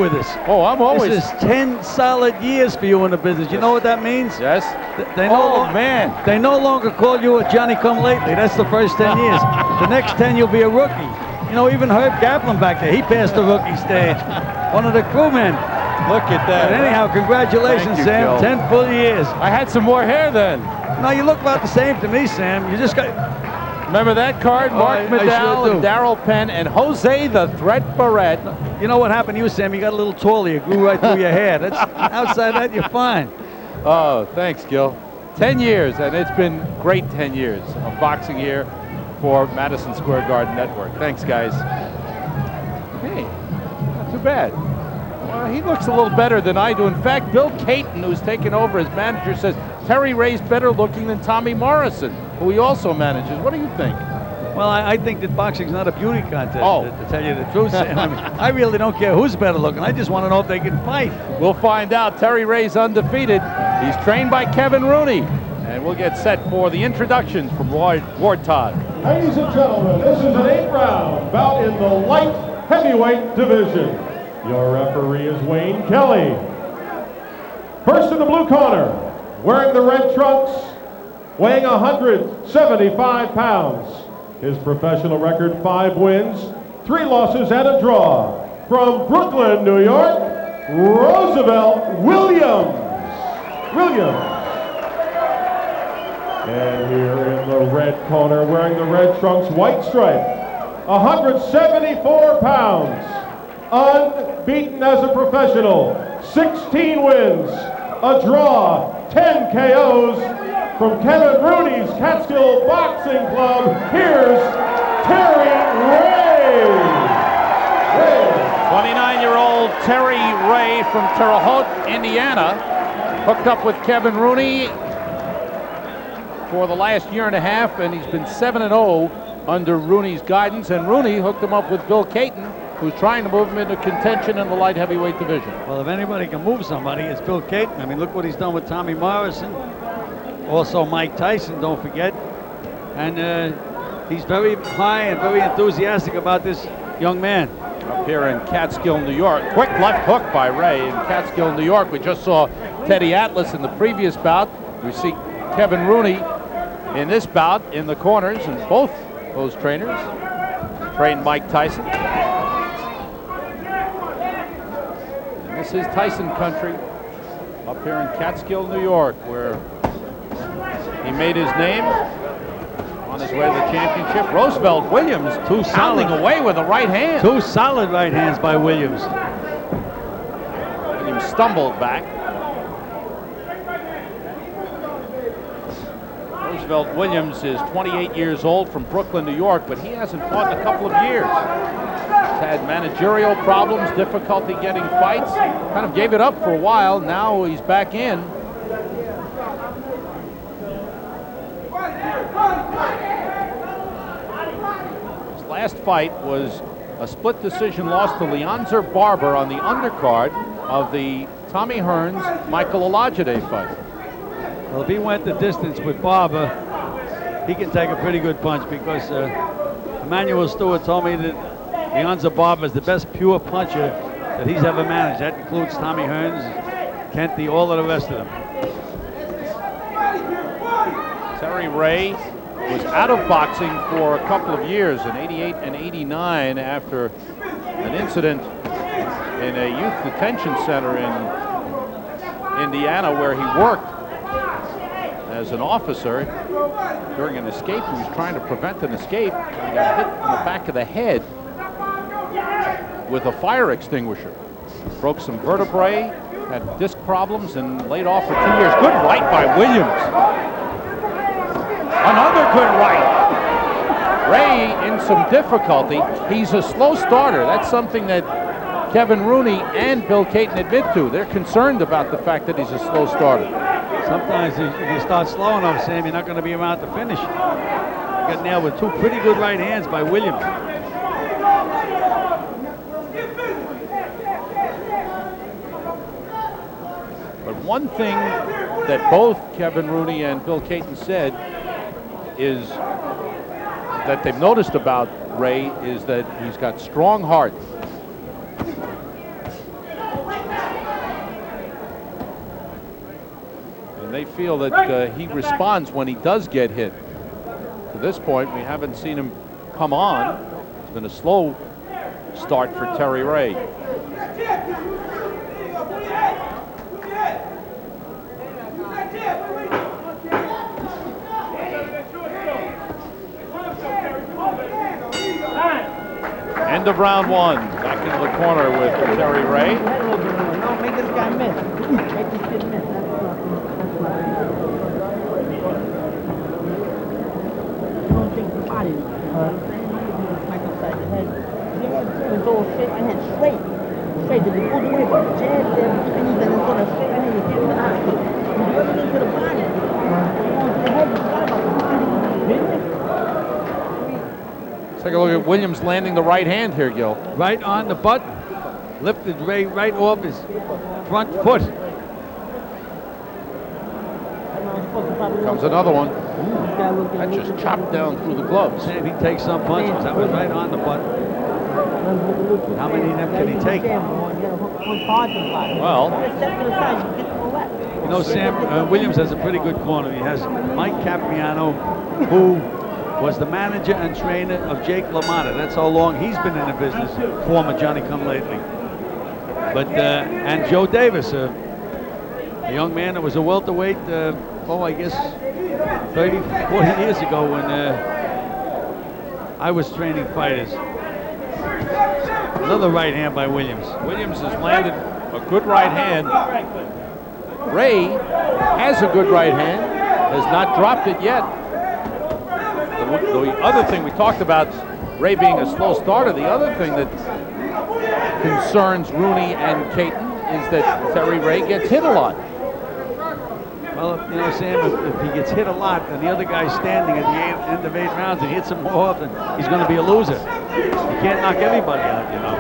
with us. Oh, I'm always. This is 10 solid years for you in the business. You know what that means? Yes. Man. They no longer call you a Johnny Come Lately. That's the first 10 years. The next 10 you'll be a rookie. You know, even Herb Kaplan back there, he passed the rookie stage. One of the crewmen. Look at that. But anyhow, congratulations, you, Sam. Gil. 10 full years. I had some more hair then. No, you look about the same to me, Sam. You just got... Remember that card? Mark Medall, sure and Darrell Penn, and Jose the Threat Barrett. You know what happened to you, Sam? You got a little taller. You grew right through your hair. That's, outside that, you're fine. Oh, thanks, Gil. 10 years, and it's been great 10 years of boxing here for Madison Square Garden Network. Thanks, guys. Hey, not too bad. Well, he looks a little better than I do. In fact, Bill Caton, who's taken over as manager, says Terry Ray's better looking than Tommy Morrison, who he also manages. What do you think? Well, I think that boxing's not a beauty contest, to tell you the truth, Sam. I mean, I really don't care who's better looking. I just want to know if they can fight. We'll find out. Terry Ray's undefeated. He's trained by Kevin Rooney. And we'll get set for the introductions from Ward Todd. Ladies and gentlemen, this is an 8-round bout in the light heavyweight division. Your referee is Wayne Kelly. First in the blue corner, wearing the red trunks, weighing 175 pounds. His professional record, 5 wins, 3 losses, and a draw. From Brooklyn, New York, Roosevelt Williams. And here in the red corner, wearing the red trunks, white stripe, 174 pounds, unbeaten as a professional, 16 wins, a draw, 10 KOs. From Kevin Rooney's Catskill Boxing Club, here's Terry Ray. 29-year-old Terry Ray from Terre Haute, Indiana, hooked up with Kevin Rooney for the last year and a half, and he's been 7-0 under Rooney's guidance, and Rooney hooked him up with Bill Caton, who's trying to move him into contention in the light heavyweight division. Well, if anybody can move somebody, it's Bill Caton. I mean, look what he's done with Tommy Morrison. Also Mike Tyson, don't forget. And he's very high and very enthusiastic about this young man. Up here in Catskill, New York. Quick left hook by Ray in Catskill, New York. We just saw Teddy Atlas in the previous bout. We see Kevin Rooney in this bout in the corners, and both those trainers train Mike Tyson. And this is Tyson country up here in Catskill, New York, where he made his name on his way to the championship. Roosevelt Williams pounding away with a right hand. 2 solid right hands by Williams. Williams stumbled back. Roosevelt Williams is 28 years old from Brooklyn, New York, but he hasn't fought in a couple of years. He's had managerial problems, difficulty getting fights. Kind of gave it up for a while. Now he's back in. His last fight was a split decision loss to Leonzer Barber on the undercard of the Tommy Hearns Michael Olajide fight. Well, if he went the distance with Barber, he can take a pretty good punch, because Emmanuel Stewart told me that Leonzer Barber is the best pure puncher that he's ever managed. That includes Tommy Hearns, Kenty, all of the rest of them. Terry Ray was out of boxing for a couple of years in '88 and '89 after an incident in a youth detention center in Indiana where he worked as an officer during an escape. He was trying to prevent an escape. He got hit in the back of the head with a fire extinguisher. Broke some vertebrae, had disc problems, and laid off for 2 years. Good right by Williams. Another good right. Ray in some difficulty. He's a slow starter. That's something that Kevin Rooney and Bill Caton admit to. They're concerned about the fact that he's a slow starter. Sometimes if you start slow enough, Sam, you're not going to be around to finish. He got nailed with 2 pretty good right hands by Williams. But one thing that both Kevin Rooney and Bill Caton said is that they've noticed about Ray is that he's got strong heart. And they feel that he responds when he does get hit. To this point, we haven't seen him come on. It's been a slow start for Terry Ray. End of round one. Back into the corner with Terry Ray. No, make this guy miss. Make this kid miss. You don't think the body. Like upside the head. Yeah, it's all straight my head straight. Straight. If you pull away from the jab there, and you then sort of straight my head, you can't stop it. You do everything to the body. You go to the head, you forgot about it. Take a look at Williams landing the right hand here, Gil. Right on the button. Lifted Ray right off his front foot. Comes another one. That just chopped down through the gloves. And he takes some punches. That was right on the button. How many of them can he take? Well, you know, Sam, Williams has a pretty good corner. He has Mike Capriano, who was the manager and trainer of Jake LaMotta. That's how long he's been in the business, former Johnny-come-lately. But, and Joe Davis, a young man that was a welterweight, I guess 30, 40 years ago when I was training fighters. Another right hand by Williams. Williams has landed a good right hand. Ray has a good right hand, has not dropped it yet. The other thing we talked about, Ray being a slow starter, the other thing that concerns Rooney and Caton is that Terry Ray gets hit a lot. Well, you know, Sam, if he gets hit a lot and the other guy's standing at the end of 8 rounds and hits him more often, he's going to be a loser. You can't knock everybody out, you know.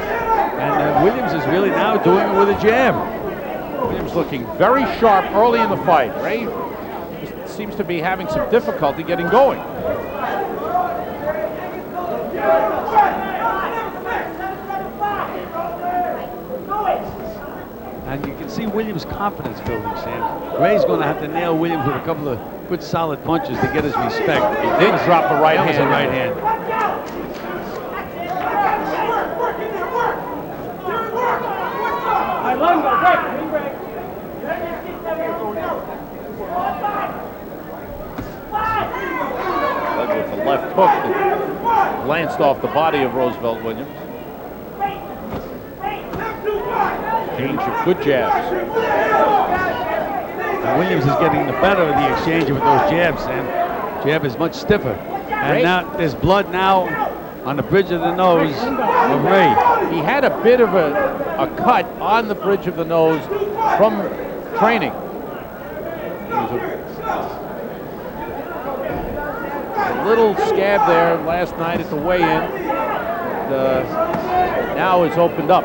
And Williams is really now doing it with a jab. Williams looking very sharp early in the fight. Ray just seems to be having some difficulty getting going. And you can see Williams' confidence building, Sam. Ray's going to have to nail Williams with a couple of good solid punches to get his respect. He did drop a right hand. That was a right hand. Led with the left hook that glanced off the body of Roosevelt Williams. Exchange of good jabs. And Williams is getting the better of the exchange with those jabs, Sam. Jab is much stiffer. And now there's blood now on the bridge of the nose of Ray. He had a bit of a cut on the bridge of the nose from training. A little scab there last night at the weigh-in. Now it's opened up.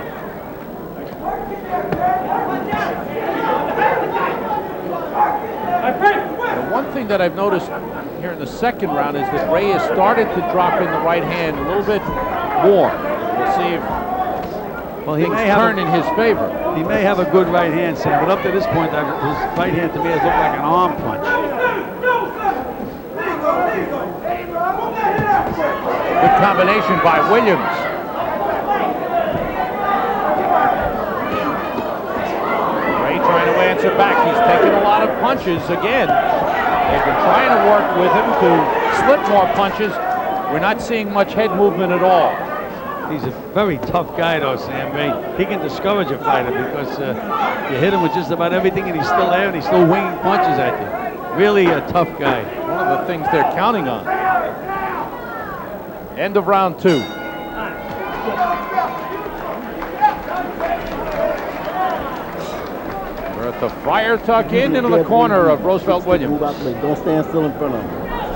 The one thing that I've noticed here in the second round is that Ray has started to drop in the right hand a little bit more. We'll see if things turn in his favor. He may have a good right hand, Sam, but up to this point, his right hand to me has looked like an arm punch. Good combination by Williams. Ray trying to answer back. He's taken a lot of punches again. They've been trying to work with him to slip more punches. We're not seeing much head movement at all. He's a very tough guy, though, Sam. Ray. He can discourage a fighter because you hit him with just about everything and he's still there and he's still winging punches at you. Really a tough guy. One of the things they're counting on. End of round two. We're at the Friar Tuck Inn into the corner of Roosevelt Williams. Don't stand still in front of him.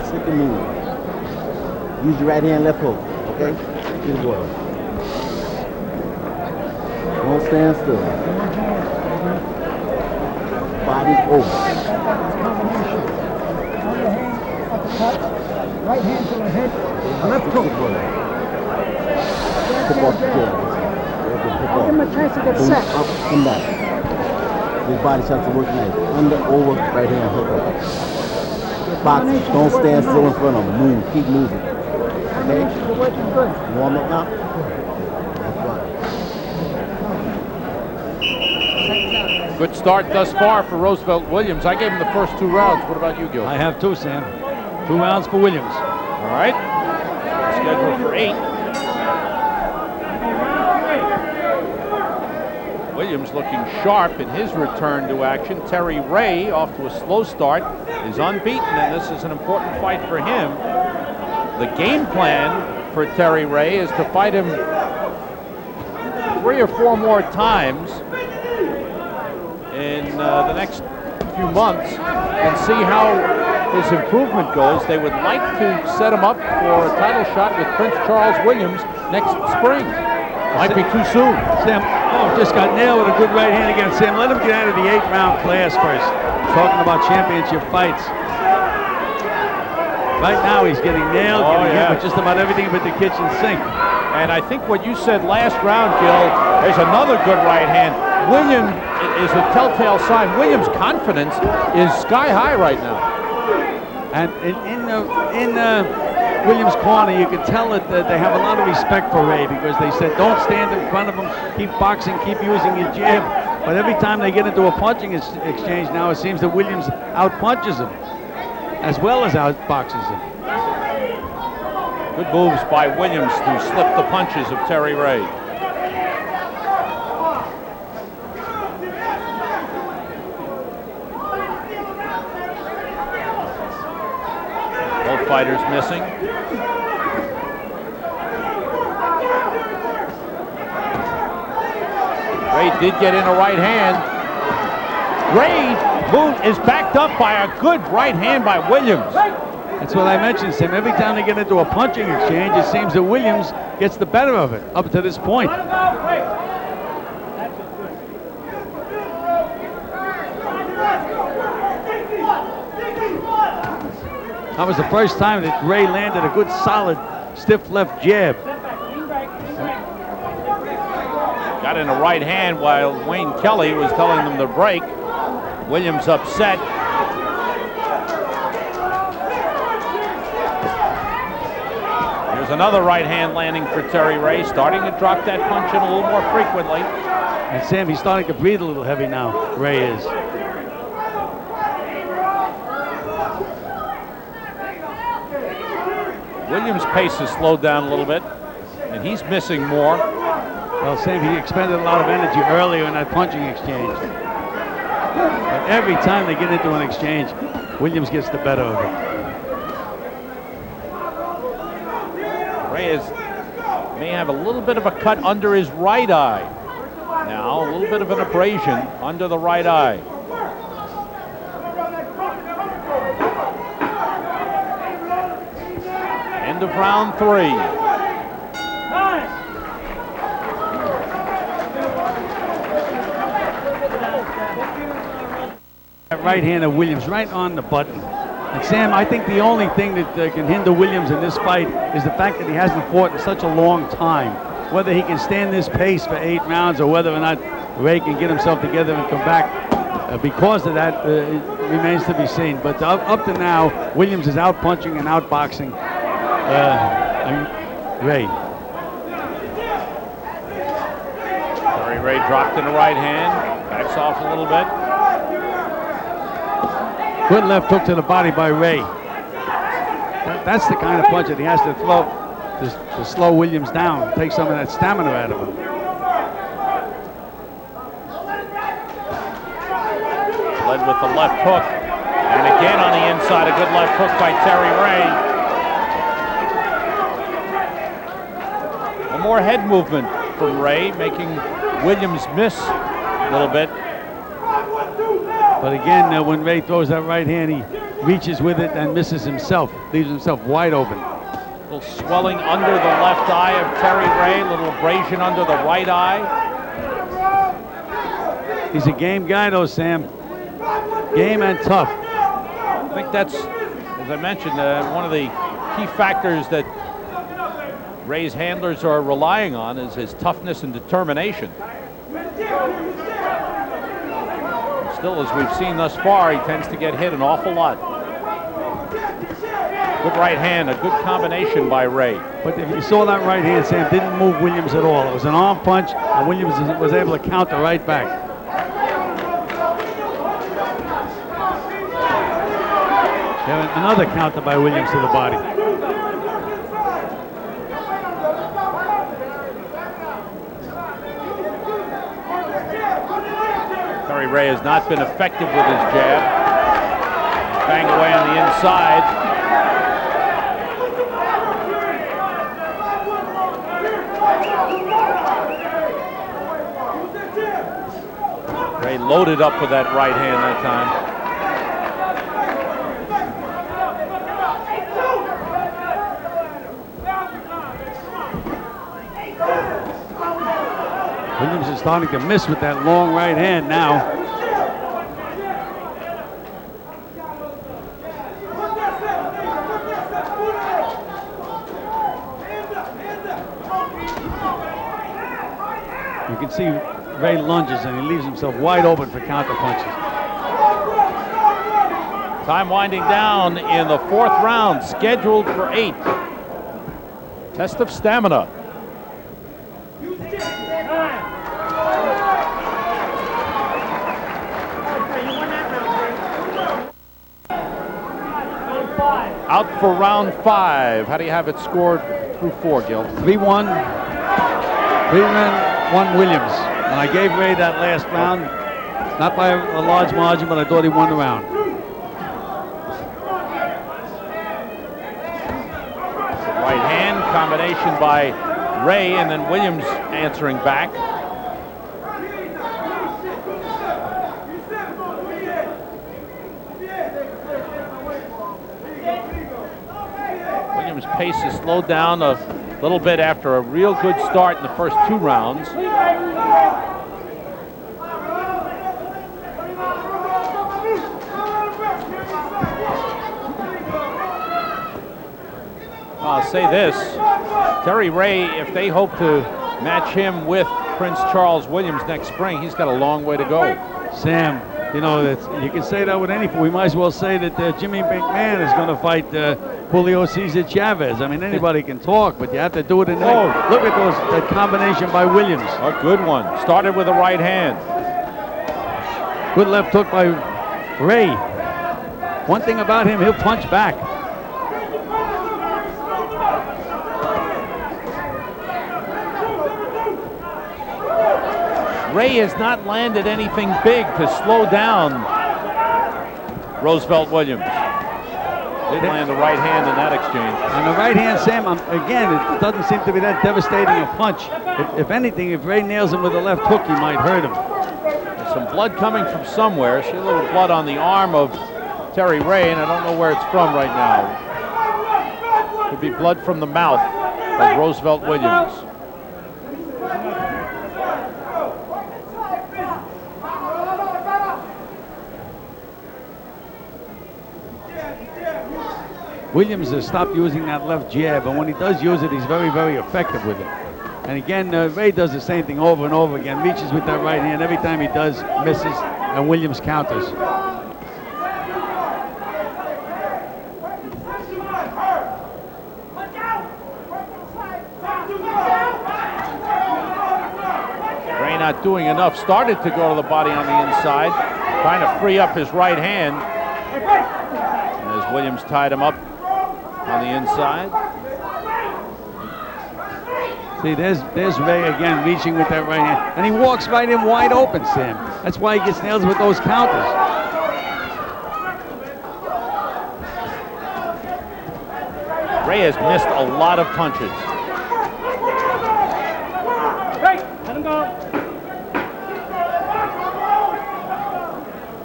Stick and move. Use your right hand, left hook. Okay? Good boy. Don't stand still. Body over. Right hand to the head. Left hook. Pick off the jaw. Give him a chance to get set. Up and back. His body shots are working nice. Under, over, right hand hook. Box. Don't stand still in front of him. Move. Keep moving. Okay? The work is good. Warm up now? Good start thus far for Roosevelt Williams. I gave him the first 2 rounds. What about you, Gil? I have 2, Sam. 2 rounds for Williams. All right. Scheduled for 8. Williams looking sharp in his return to action. Terry Ray, off to a slow start, is unbeaten, and this is an important fight for him. The game plan for Terry Ray is to fight him 3 or 4 more times in the next few months and see how his improvement goes. They would like to set him up for a title shot with Prince Charles Williams next spring. Might be too soon. Sam, just got nailed with a good right hand again. Sam, let him get out of the 8-round class first. Talking about championship fights. Right now he's getting nailed, getting hit with just about everything but the kitchen sink. And I think what you said last round, Gil, there's another good right hand. Williams is a telltale sign. Williams' confidence is sky high right now. And in Williams' corner, you can tell that they have a lot of respect for Ray because they said, don't stand in front of him, keep boxing, keep using your jab. But every time they get into a punching exchange now, it seems that Williams outpunches him as well as outboxes him. Good moves by Williams to slip the punches of Terry Ray. Both fighters missing. Ray did get in a right hand. Ray is backed up by a good right hand by Williams. That's what I mentioned, Sam. Every time they get into a punching exchange, it seems that Williams gets the better of it up to this point. That was the first time that Ray landed a good, solid, stiff left jab. Got in a right hand while Wayne Kelly was telling them to break. Williams upset. Here's another right hand landing for Terry Ray, starting to drop that punch in a little more frequently. And Sam, he's starting to breathe a little heavy now, Ray is. Williams' pace has slowed down a little bit, and he's missing more. Well, Sam, he expended a lot of energy earlier in that punching exchange. But every time they get into an exchange, Williams gets the better of it. Ray may have a little bit of a cut under his right eye. Now, a little bit of an abrasion under the right eye. End of round 3. That right hand of Williams right on the button. And Sam, I think the only thing that can hinder Williams in this fight is the fact that he hasn't fought in such a long time. Whether he can stand this pace for 8 rounds or whether or not Ray can get himself together and come back because of that remains to be seen. But up to now, Williams is out punching and out boxing Ray. Terry Ray dropped in the right hand, backs off a little bit. Good left hook to the body by Ray. That's the kind of punch that he has to throw to slow Williams down, take some of that stamina out of him. Led with the left hook, and again on the inside, a good left hook by Terry Ray. One more head movement from Ray, making Williams miss a little bit. But again, when Ray throws that right hand, he reaches with it and misses himself, leaves himself wide open. A little swelling under the left eye of Terry Ray, a little abrasion under the right eye. He's a game guy though, Sam. Game and tough. I think that's, as I mentioned, one of the key factors that Ray's handlers are relying on is his toughness and determination. Still, as we've seen thus far, he tends to get hit an awful lot. Good right hand, a good combination by Ray. But if you saw that right hand, Sam didn't move Williams at all. It was an arm punch, and Williams was able to counter right back. Another counter by Williams to the body. Terry Ray has not been effective with his jab. Bang away on the inside. Ray loaded up with that right hand that time. Williams is starting to miss with that long right hand now. You can see Ray lunges and he leaves himself wide open for counter punches. Time winding down in the 4th round, scheduled for 8. Test of stamina. Out for round 5. How do you have it scored through 4, Gil? 3-1. 3-1 Williams. And I gave Ray that last round, not by a large margin, but I thought he won the round. Right hand combination by Ray, and then Williams answering back. Williams' pace is slowed down a little bit after a real good start in the first 2 rounds. I'll say this, Terry Ray, if they hope to match him with Prince Charles Williams next spring, he's got a long way to go. Sam, you know, you can say that with anything. We might as well say that Jimmy McMahon is going to fight Julio Cesar Chavez. I mean, anybody can talk, but you have to do it in there. Look at that combination by Williams. A good one. Started with a right hand. Good left hook by Ray. One thing about him, he'll punch back. Ray has not landed anything big to slow down Roosevelt Williams. Did land the right hand in that exchange. And the right hand, Sam, again, it doesn't seem to be that devastating a punch. If anything, if Ray nails him with the left hook, he might hurt him. There's some blood coming from somewhere. See a little blood on the arm of Terry Ray, and I don't know where it's from right now. Could be blood from the mouth of Roosevelt Williams. Williams has stopped using that left jab, and when he does use it, he's very, very effective with it. And again, Ray does the same thing over and over again, reaches with that right hand. Every time he does, misses, and Williams counters. Ray not doing enough. Started to go to the body on the inside, trying to free up his right hand. And as Williams tied him up on the inside. See, there's Ray again reaching with that right hand. And he walks right in wide open, Sam. That's why he gets nails with those counters. Ray has missed a lot of punches. Let him go.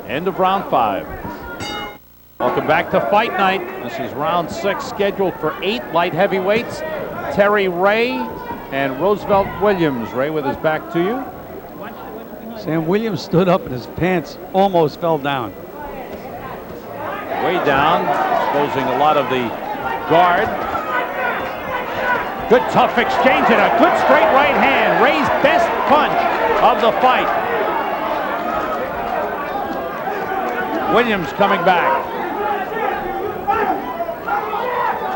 End of round 5. Welcome back to Fight Night. This is round 6, scheduled for 8 light heavyweights. Terry Ray and Roosevelt Williams. Ray, with his back to you. Sam, Williams stood up and his pants almost fell down. Way down, exposing a lot of the guard. Good tough exchange and a good straight right hand. Ray's best punch of the fight. Williams coming back.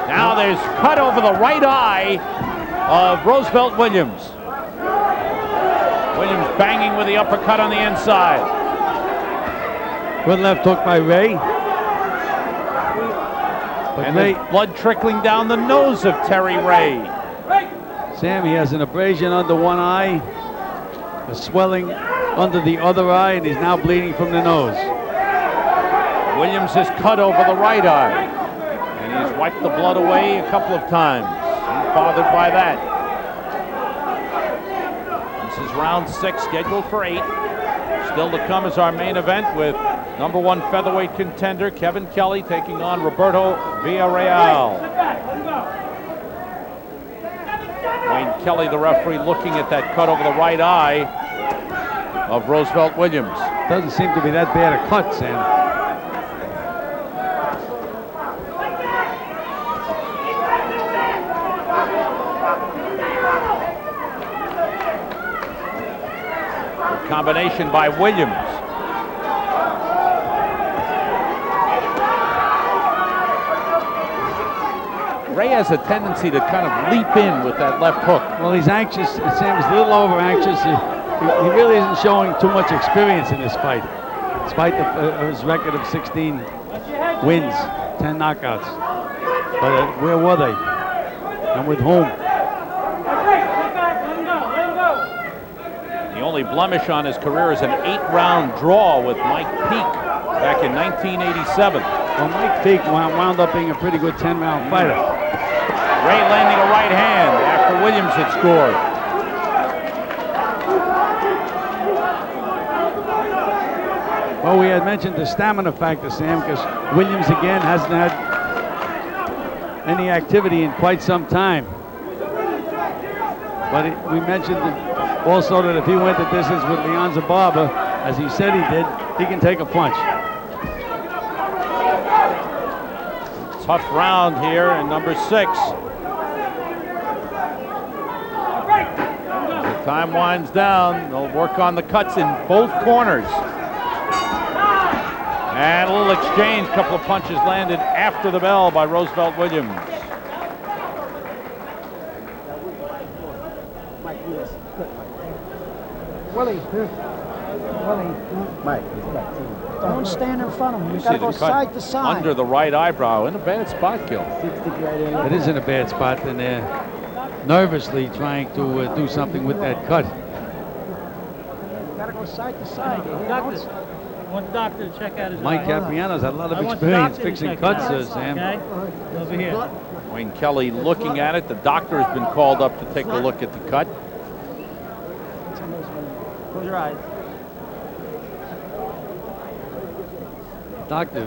Now there's cut over the right eye of Roosevelt Williams. Williams banging with the uppercut on the inside. Good left hook by Ray. But And Ray, there's blood trickling down the nose of Terry Ray. Sam, he has an abrasion under one eye, a swelling under the other eye, and he's now bleeding from the nose. Williams has cut over the right eye, and he's wiped the blood away a couple of times. He's bothered by that. This is round 6, scheduled for 8. Still to come is our main event with #1 featherweight contender Kevin Kelly taking on Roberto Villarreal. Wayne Kelly, the referee, looking at that cut over the right eye of Roosevelt Williams. Doesn't seem to be that bad a cut, Sam. Combination by Williams. Ray has a tendency to kind of leap in with that left hook. Well, he's anxious. Sam is a little over anxious. He really isn't showing too much experience in this fight, despite his record of 16 wins, 10 knockouts. But where were they? And with whom? The only blemish on his career is an 8-round draw with Mike Peake back in 1987. Well, Mike Peake wound up being a pretty good 10-round fighter. Ray landing a right hand after Williams had scored. Well, we had mentioned the stamina factor, Sam, because Williams again hasn't had any activity in quite some time. But we mentioned also that if he went the distance with Leonza Barber, as he said he did, he can take a punch. Tough round here in number 6. As the time winds down, they'll work on the cuts in both corners. And a little exchange, couple of punches landed after the bell by Roosevelt Williams. Willie. Mike. Don't stand in front of him. You gotta go side to side. Under the right eyebrow, in a bad spot, Gil. It is in a bad spot, and they're nervously trying to do something with that cut. You gotta go side to side. Doctor, I want the doctor to check out his Mike eye. Capriano's had a lot I of want the experience doctor to fixing check cuts, it out, Sam. Okay? Over here. Wayne Kelly looking at it. The doctor has been called up to take a look at the cut. Close your eyes. Doctor.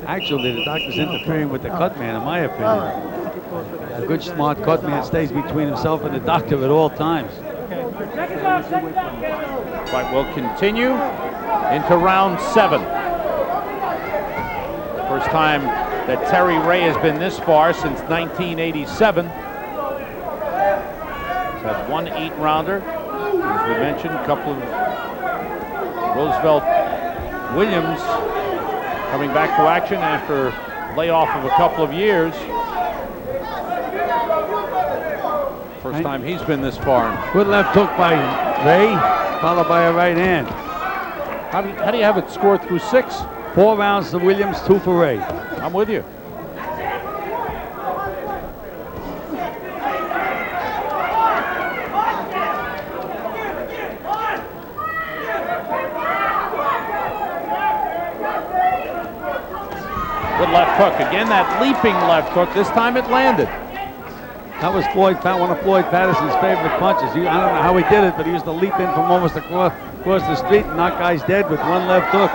Actually, the doctor's interfering with the cut man, in my opinion. A good, smart cut man stays between himself and the doctor at all times. Fight will continue into round 7. First time that Terry Ray has been this far since 1987. He's had one 8-rounder. As we mentioned, a couple of Roosevelt Williams coming back to action after layoff of a couple of years. First time he's been this far. Good left hook by Ray, followed by a right hand. How do you have it scored through 6? 4 rounds to Williams, 2 for Ray. I'm with you. Good left hook. Again, that leaping left hook. This time it landed. That was one of Floyd Patterson's favorite punches. I don't know how he did it, but he used to leap in from almost across the street and knock guys dead with one left hook.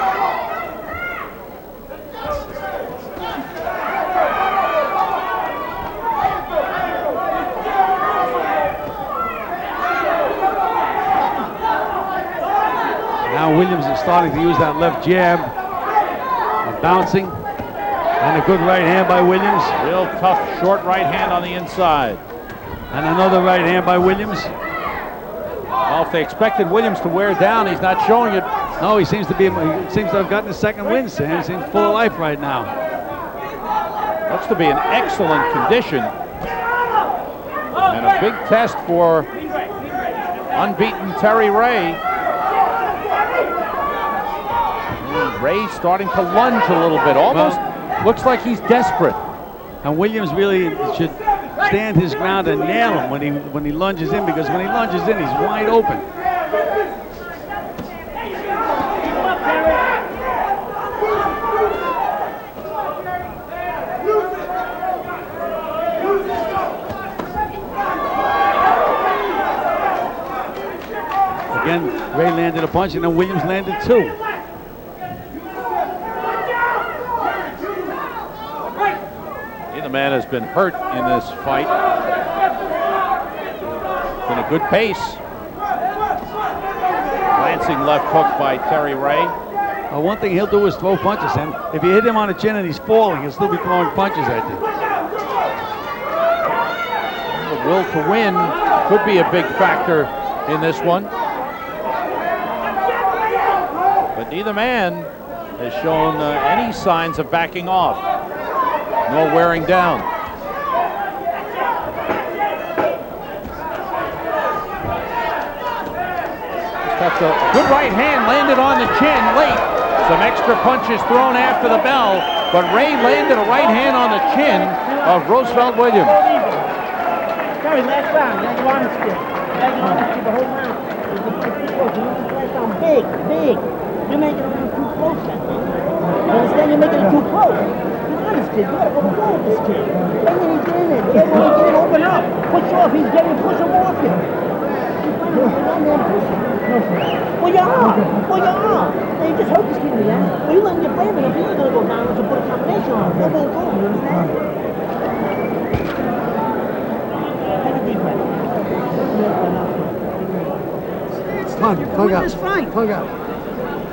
Now Williams is starting to use that left jab, bouncing, and a good right hand by Williams. Real tough short right hand on the inside. And another right hand by Williams. Well, if they expected Williams to wear down, he's not showing it No, he seems to have gotten his second win, Sam. He seems full of life right now. Looks to be in excellent condition. And a big test for unbeaten Terry Ray. Ray starting to lunge a little bit. Almost looks like he's desperate. And Williams really should stand his ground and nail him when he lunges in, because when he lunges in, he's wide open. Again, Ray landed a punch, and then Williams landed two. Either man has been hurt in this fight. Been a good pace. Glancing left hook by Terry Ray. One thing he'll do is throw punches, and if you hit him on the chin and he's falling, he'll still be throwing punches at you. The will to win could be a big factor in this one. But neither man has shown any signs of backing off, nor wearing down. That's a good right hand landed on the chin late. Some extra punches thrown after the bell, but Ray landed a right hand on the chin of Roosevelt Williams. Terry, last round, you on the stick. The whole round. Last round, big. You're making it around too close, I think. You understand? You're making it too close. You're honest, kid. You gotta go forward with this kid. Wait till he get in there. Get when he get in, open up. Push off. He's getting push him off him. Well, you are. Now, you just hurt this kid in the end. Well, you let him get brave enough, you're gonna go down and put a combination on him. Go, you understand? Take a deep breath. It's time. Win this fight.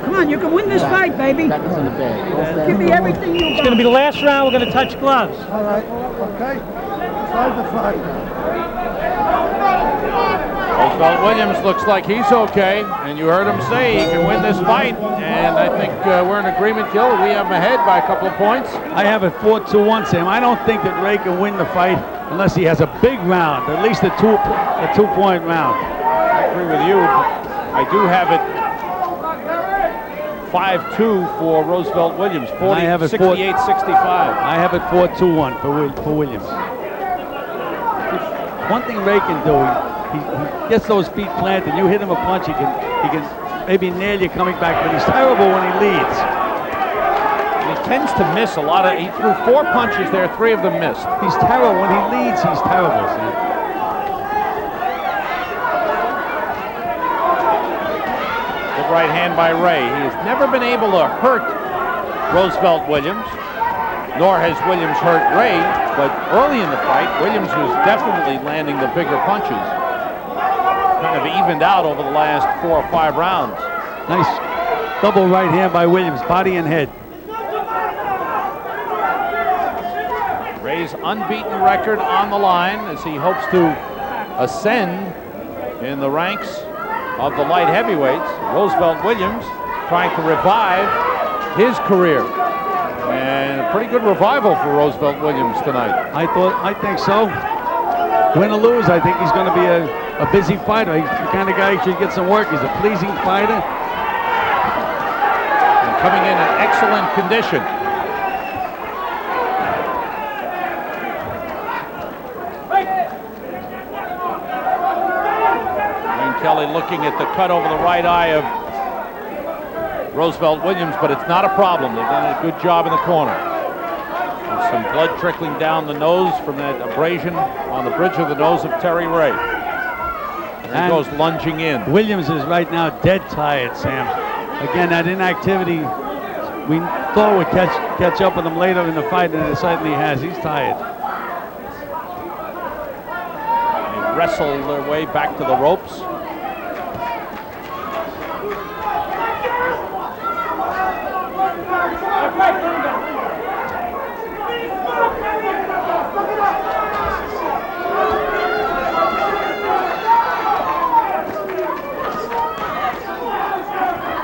Come on, you can win this fight, baby. Give me everything you got. It's going to be the last round. We're going to touch gloves. All right, okay. Time to fight. Roosevelt Williams looks like he's okay, and you heard him say he can win this fight, and I think we're in agreement, Gil. We have him ahead by a couple of points. I have it 4-2-1, Sam. I don't think that Ray can win the fight unless he has a big round, at least a two-point round. I agree with you. I do have it 5-2 for Roosevelt Williams, 68-65. I have it 4-2-1 for Williams. One thing Ray can do, he gets those feet planted. You hit him a punch, he can maybe nail you coming back, but he's terrible when he leads. He tends to miss a lot of. He threw 4 punches there, 3 of them missed. He's terrible when he leads. He's terrible, Sam. Good right hand by Ray. He has never been able to hurt Roosevelt Williams, nor has Williams hurt Ray. But early in the fight, Williams was definitely landing the bigger punches. Kind of evened out over the last 4 or 5 rounds. Nice double right hand by Williams, body and head. Ray's unbeaten record on the line as he hopes to ascend in the ranks of the light heavyweights. Roosevelt Williams trying to revive his career. And a pretty good revival for Roosevelt Williams tonight. I think so. Win or lose, I think he's going to be a busy fighter. He's the kind of guy who should get some work. He's a pleasing fighter. And coming in excellent condition. Wayne Kelly looking at the cut over the right eye of Roosevelt Williams, but it's not a problem. They've done a good job in the corner. There's some blood trickling down the nose from that abrasion on the bridge of the nose of Terry Ray. There he goes lunging in. Williams is right now dead tired, Sam. Again, that inactivity, we thought would catch up with him later in the fight, and it certainly has. He's tired. They wrestle their way back to the ropes.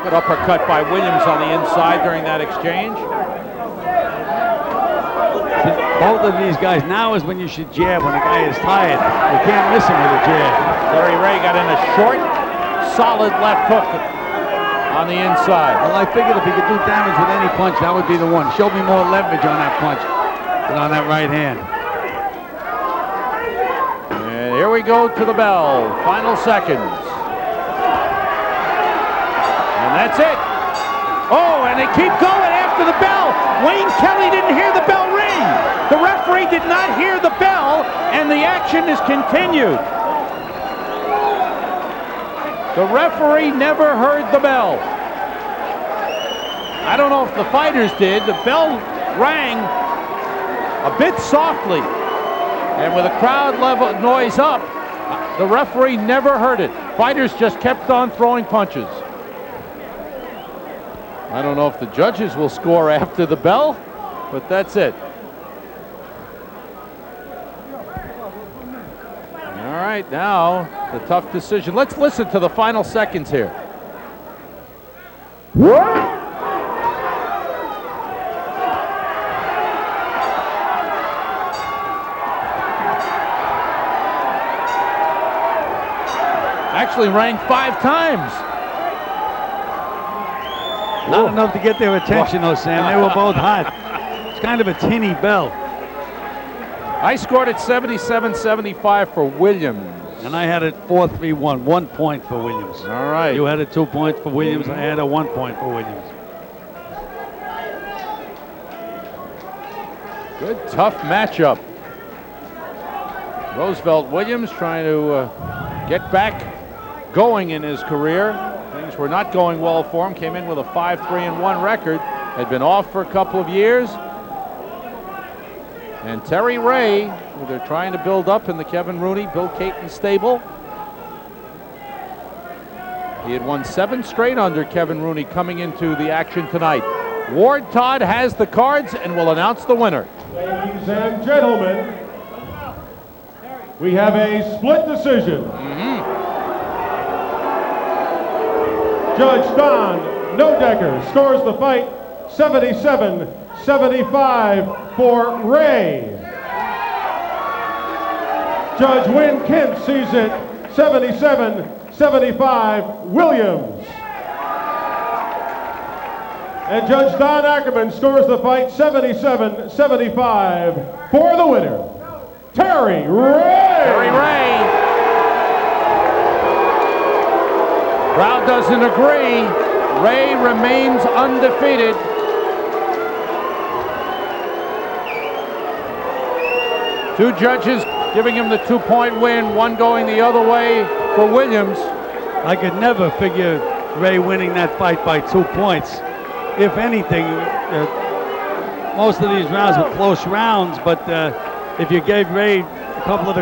Good uppercut by Williams on the inside during that exchange. Both of these guys, now is when you should jab when a guy is tired. You can't miss him with a jab. Terry Ray got in a short, solid left hook on the inside. Well, I figured if he could do damage with any punch, that would be the one. Showed me more leverage on that punch than on that right hand. And here we go to the bell. Final seconds. And that's it. Oh, and they keep going after the bell. Wayne Kelly didn't hear the bell ring. The referee did not hear the bell, and the action is continued. The referee never heard the bell. I don't know if the fighters did. The bell rang a bit softly, and with a crowd level noise up, the referee never heard it. Fighters just kept on throwing punches. I don't know if the judges will score after the bell, but that's it. All right, now the tough decision. Let's listen to the final seconds here. Actually rang 5 times. Not enough to get their attention, though, Sam. They were both hot. It's kind of a tinny bell. I scored it 77-75 for Williams. And I had it 4-3-1, 1 point for Williams. All right. You had it 2 points for Williams. I had a 1 point for Williams. Good, tough matchup. Roosevelt Williams trying to get back going in his career. Things were not going well for him. Came in with a 5-3-1 record. Had been off for a couple of years. And Terry Ray, who they're trying to build up in the Kevin Rooney, Bill Caton stable. He had won 7 straight under Kevin Rooney coming into the action tonight. Ward Todd has the cards and will announce the winner. Ladies and gentlemen, we have a split decision. Judge Don Nodecker scores the fight 77-75 for Ray. Judge Wynn Kent sees it 77-75 Williams. And Judge Don Ackerman scores the fight 77-75 for the winner, Terry Ray. Terry Ray. Crowd doesn't agree. Ray remains undefeated. Two judges giving him the 2-point win, one going the other way for Williams. I could never figure Ray winning that fight by 2 points. If anything, most of these rounds were close rounds, but if you gave Ray a couple of the